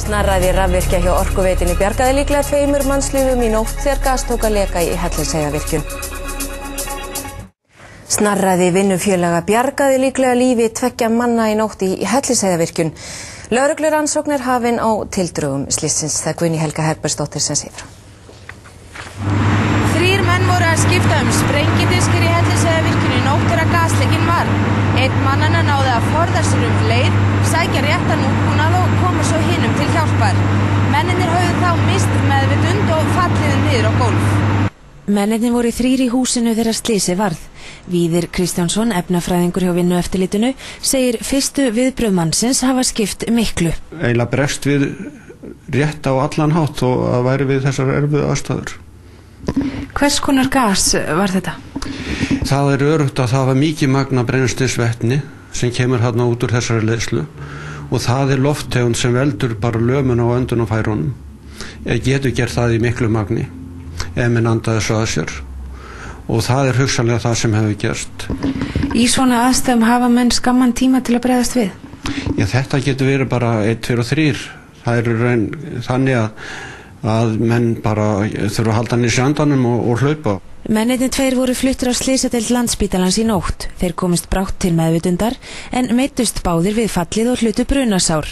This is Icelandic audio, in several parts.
Snarræði rafvirkja hjá Orkuveitunni bjargaði líklega 2 mannslífum í nótt þegar gas tók að leka í Hellisheiðarvirkjun. Snarræði vinnufélaga bjargaði líklega lífi 2 manna í nótt í Hellisheiðarvirkjun. Lögreglurannsókn er hafin á tildrögum slyssins, það Guðný Helga Herbertsdóttir sem segir. 3 menn voru að skipta sprengidiskir í Hellisheiðarvirkjun í nótt þegar gaslekinn var. Einn mannanna náði að forða sér leið, sækja réttan útbúnað og koma svo hinum til hjálpar. Mennirnir höfðu þá mist meðvitund og fallið niður á gólf. Mennirnir voru 3 í húsinu þegar slysið varð. Víðir Kristjánsson, efnafræðingur hjá Vinnueftirlitinu, segir fyrstu viðbrögð mannsins hafa skipt miklu. Eiginlega bregst við rétt á allan hátt og að væri við þessar erfiðu aðstæður. Hvers konar gas var þetta? Það er öruggt að það var mikið magn af brennisteinsvetni sem kemur þarna út úr þessari leiðslu og það er lofttegund sem veldur bara lömun á öndunarfærunum. Getur gert það í miklu magni ef menn anda þessu að sér og það er hugsanlega það sem hefur gerst. Í svona aðstæðum hafa menn skamman tíma til að bregðast við? Já, þetta getur verið bara 1, 2 og 3. Það er þannig að menn bara þurfa að halda niður sjandanum og hlaupa. Mennirnir 2 voru fluttir á slysadeild Landspítalans í nótt. Þeir komist brátt til meðvitundar en meiddust báðir við fallið og hlutu brunasár.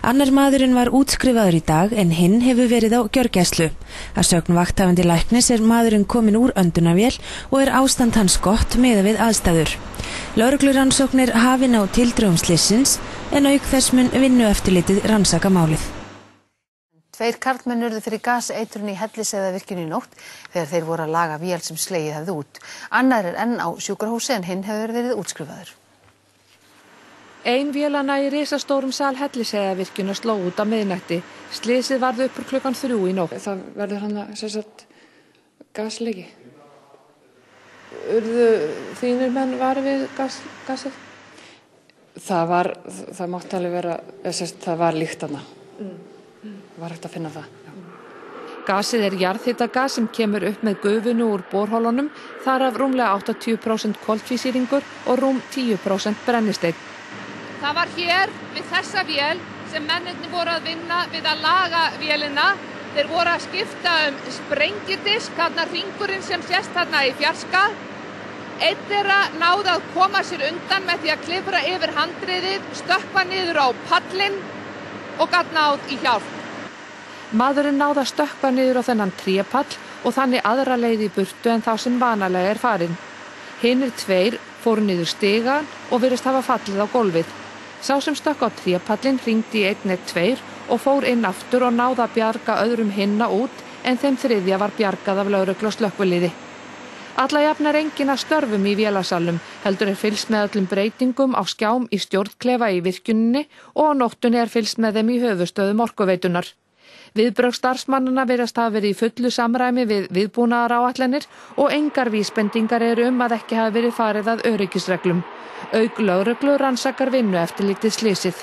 Annar maðurinn var útskrifaður í dag en hinn hefur verið á gjörgæslu. Að sögn vakthafandi læknis er maðurinn kominn úr öndunarvél og er ástand hans gott miðað við aðstæður. Lögreglurannsókn er hafin á tildrögum slyssins en auk þess mun Vinnueftirlitið rannsaka málið. 2 karlmenn urðu fyrir gaseitrun í Hellisheiðarvirkjun í nótt þegar þeir voru að laga vél sem slegið hefði út. Annar er enn á sjúkrahúsi en hinn hefur verið útskrifaður. Ein vélanna í risastórum sal Hellisheiðarvirkjunar sló út á miðnætti. Slysið varð upp úr klukkan 3 í nótt. Það verður hann að gasleki. Urðu þínir menn varir við gasið? Það mátti alveg vera, það var líkt hana. Var hægt að finna það. Gasið er jarðhitagas sem kemur upp með gufunu úr borholunum, þar af rúmlega 80% koltvísýringur og rúm 10% brennisteinn. Það var hér við þessa vél sem mennirnir voru að vinna við að laga vélina. Þeir voru að skipta sprengidisk, þarna hringurinn sem sést þarna í fjarska. Einn þeirra náði að koma sér undan með því að klifra yfir handriðið, stökkva niður á pallinn og gat náð í hjálp. Maðurinn náði að stökkva niður á þennan trépall og þannig aðra leið í burtu en þá sem vanalega er farin. Hinir 2 fóru niður stigann og virðist hafa fallið á gólfið. Sá sem stökk á trépallinn hringdi í 112 og fór inn aftur og náði að bjarga öðrum hinna út en þeim 3. var bjargað af lögreglu og slökkviliði. Alla jafna er enginn að störfum í vélasalnum, heldur er fylgst með öllum breytingum á skjám í stjórnklefa í virkjuninni og á nóttunni er fylgst með þeim í höfuðstöðum Orkuveitunar. Viðbrögð starfsmannanna virðast hafa verið í fullu samræmi við viðbúnaðaráætlanir og engar vísbendingar eru að ekki hafi verið farið að öryggisreglum. Auk lögreglu rannsakar Vinnueftirlitið slysið.